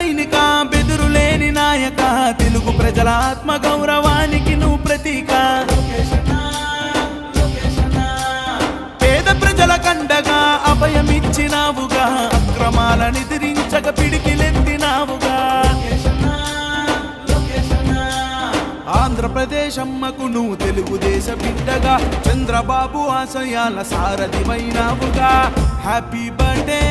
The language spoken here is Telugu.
సైనిక బెదురులేని నాయక తెలుగు ప్రజల ఆత్మ గౌరవానికి నువ్వు ప్రతీక పేద ప్రజల కండగా అభయమిచ్చినావుగా అక్రమాలను ఎదిరించక పిడికిలెత్తినావుగా ఆంధ్రప్రదేశ్ అమ్మకు నువ్వు తెలుగుదేశ బిడ్డగా చంద్రబాబు ఆశయాల సారథివైనావుగా హ్యాపీ బర్త్డే